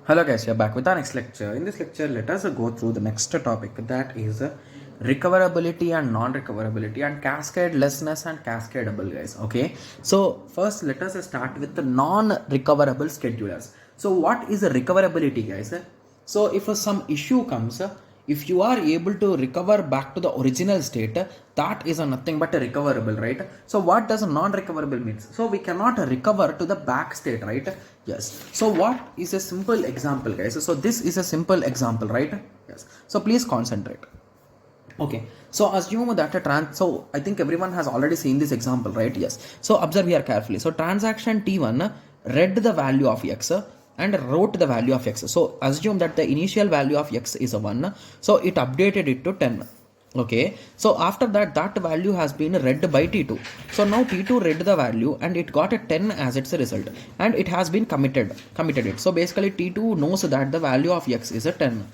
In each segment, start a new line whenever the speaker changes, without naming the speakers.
Hello guys, you're back with our next lecture. In this lecture, let us go through the next topic, that is recoverability and non-recoverability and cascadelessness and cascadable, guys. Okay, so first let us start with the non-recoverable schedulers. So what is a recoverability, guys? So if some issue comes, if you are able to recover back to the original state, that is nothing but a recoverable, right? So what does a non-recoverable means? So we cannot recover to the back state, right? Yes. So what is a simple example, guys? So this is a simple example, right? Yes. So please concentrate. Okay, so assume that so I think everyone has already seen this example, right? Yes. So observe here carefully. So transaction T1 read the value of X and wrote the value of X. So assume that the initial value of X is a 1. So it updated it to 10. Okay, so after that, that value has been read by T2. So now T2 read the value and it got a 10 as its result, and it has been committed it. So basically T2 knows that the value of X is a 10,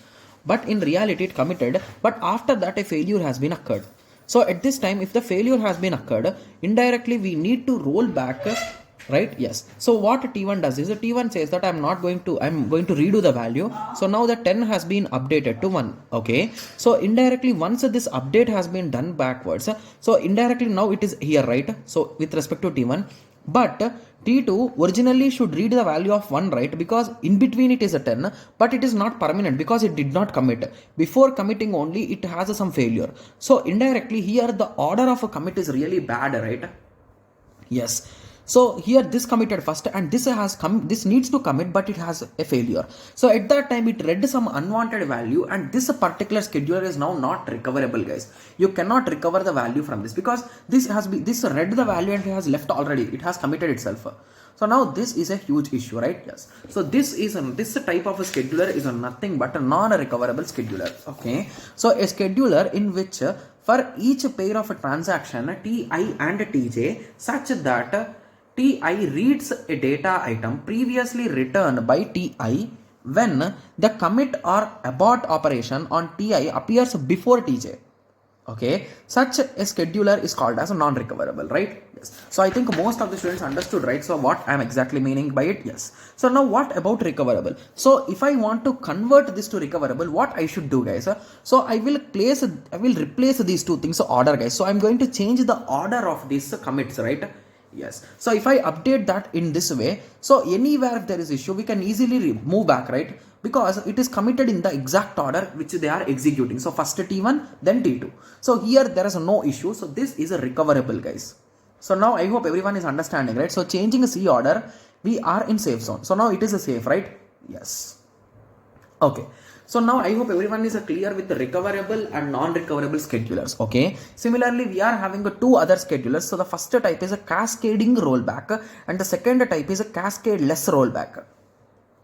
but in reality it committed, but after that a failure has been occurred. So at this time, if the failure has been occurred, indirectly we need to roll back, right? Yes. So what T1 does is T1 says that I'm going to redo the value. So now the 10 has been updated to 1. Okay, so indirectly once this update has been done backwards, so indirectly now it is here, right? So with respect to T1, but T2 originally should read the value of 1, right? Because in between it is a 10, but it is not permanent because it did not commit. Before committing only, it has some failure. So indirectly here the order of a commit is really bad, right? Yes. So here this committed first and this needs to commit, but it has a failure. So at that time it read some unwanted value, and this particular scheduler is now not recoverable, guys. You cannot recover the value from this because this read the value and it has left already. It has committed itself. So now this is a huge issue, right? Yes. So this type of a scheduler is nothing but a non-recoverable scheduler. Okay. So a scheduler in which for each pair of a transaction Ti and Tj such that Ti reads a data item previously returned by Ti when the commit or abort operation on Ti appears before Tj. Okay, such a scheduler is called as a non-recoverable, right? Yes. So I think most of the students understood, right? So what I am exactly meaning by it? Yes. So now what about recoverable? So if I want to convert this to recoverable, what I should do, guys? So I will replace these two things order, guys. So I'm going to change the order of these commits, right? Yes. So if I update that in this way, so anywhere if there is issue, we can easily move back, right? Because it is committed in the exact order which they are executing. So first T1, then T2. So here there is no issue. So this is a recoverable, guys. So now I hope everyone is understanding, right? So changing C order, we are in safe zone. So now it is a safe, right? Yes. Okay. So now I hope everyone is clear with the recoverable and non-recoverable schedulers. Okay. Similarly, we are having two other schedulers. So the first type is a cascading rollback and the second type is a cascadeless rollback.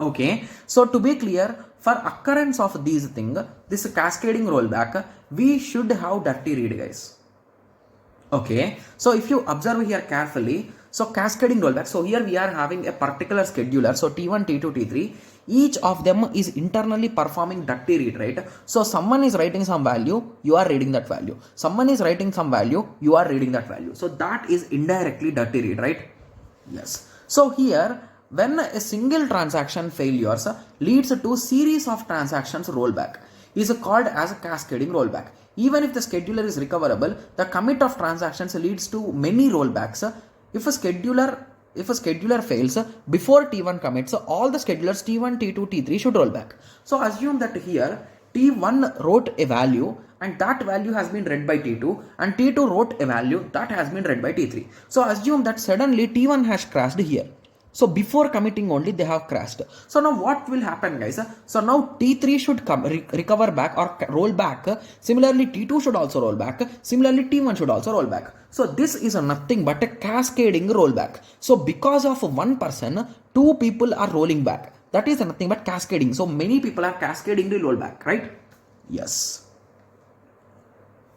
Okay. So to be clear, for occurrence of these things, this cascading rollback, we should have dirty read, guys. Okay. So if you observe here carefully, so cascading rollback. So here we are having a particular scheduler. So T1, T2, T3. Each of them is internally performing dirty read, right? So someone is writing some value, you are reading that value. Someone is writing some value, you are reading that value. So that is indirectly dirty read, right? Yes. So here, when a single transaction failures leads to series of transactions rollback, is called as a cascading rollback. Even if the scheduler is recoverable, the commit of transactions leads to many rollbacks. If a scheduler fails before T1 commits, all the schedulers T1, T2, T3 should roll back. So assume that here T1 wrote a value and that value has been read by T2 and T2 wrote a value that has been read by T3. So assume that suddenly T1 has crashed here. So before committing only they have crashed. So now what will happen, guys? So now T3 should recover back or roll back. Similarly T2 should also roll back. Similarly T1 should also roll back. So this is nothing but a cascading rollback. So because of one person, two people are rolling back. That is nothing but cascading. So many people are cascadingly roll back, right? Yes.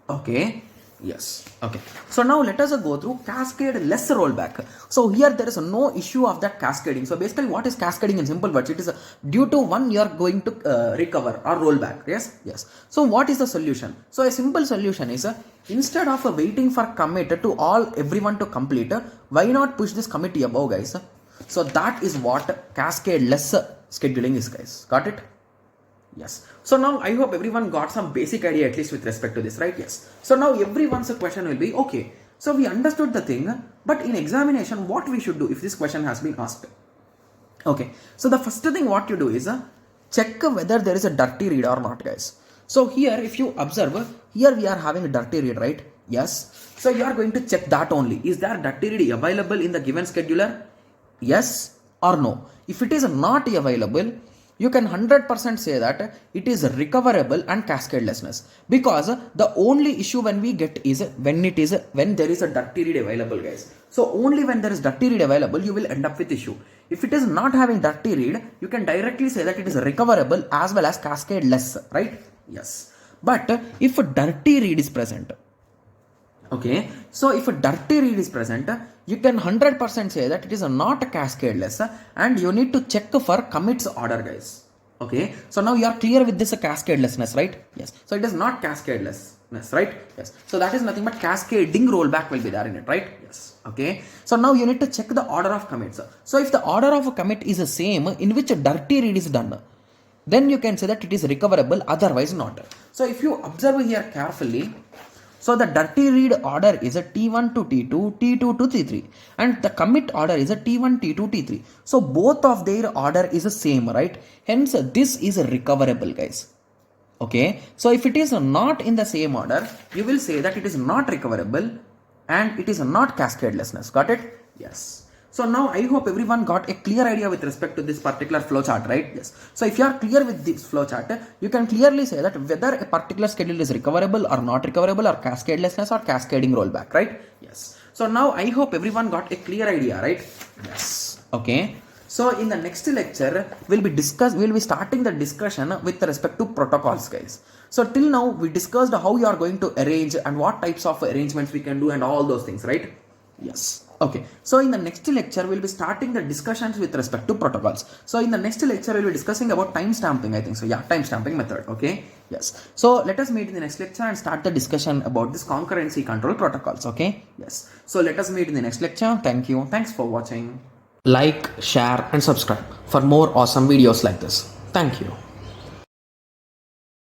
Okay. Yes. Okay. So now let us go through cascadeless rollback. So here there is no issue of that cascading. So basically what is cascading in simple words? It is due to one you are going to recover or roll back. Yes. Yes. So what is the solution? So a simple solution is instead of waiting for commit to everyone to complete, why not push this commit above, guys? So that is what cascadeless scheduling is, guys. Got it? Yes. So now I hope everyone got some basic idea at least with respect to this, right? Yes. So now everyone's question will be, okay, so we understood the thing, but in examination, what we should do if this question has been asked? Okay. So the first thing what you do is check whether there is a dirty read or not, guys. So here, if you observe, here we are having a dirty read, right? Yes. So you are going to check that only. Is there dirty read available in the given scheduler? Yes or no? If it is not available, you can 100% say that it is recoverable and cascadelessness, because the only issue when we get is when there is a dirty read available, guys. So only when there is dirty read available, you will end up with issue. If it is not having dirty read, you can directly say that it is recoverable as well as cascadeless, right? Yes. But if a dirty read is present, okay, so if a dirty read is present, you can 100% say that it is not cascadeless, and you need to check for commits order, guys. Okay, so now you are clear with this cascadelessness, right? Yes. So it is not cascadelessness, right? Yes. So that is nothing but cascading rollback will be there in it, right? Yes. Okay. So now you need to check the order of commits. So if the order of a commit is the same in which a dirty read is done, then you can say that it is recoverable, otherwise not. So if you observe here carefully, so the dirty read order is a T1 to T2, T2 to T3, and the commit order is a T1, T2, T3. So both of their order is the same, right? Hence this is recoverable, guys. Okay, so if it is not in the same order, you will say that it is not recoverable and it is not cascadelessness. Got it? Yes. So now I hope everyone got a clear idea with respect to this particular flowchart, right? Yes. So if you are clear with this flowchart, you can clearly say that whether a particular schedule is recoverable or not recoverable, or cascadelessness or cascading rollback, right? Yes. So now I hope everyone got a clear idea, right? Yes. Okay. So in the next lecture, we'll be starting the discussion with respect to protocols, guys. So till now we discussed how you are going to arrange and what types of arrangements we can do and all those things, right? Yes. Okay. So in the next lecture, we'll be starting the discussions with respect to protocols. So in the next lecture, we'll be discussing about time stamping, I think. So yeah, time stamping method. Okay. Yes. So let us meet in the next lecture and start the discussion about this concurrency control protocols. Okay. Yes. So let us meet in the next lecture. Thank you. Thanks for watching. Like, share and subscribe for more awesome videos like this. Thank you.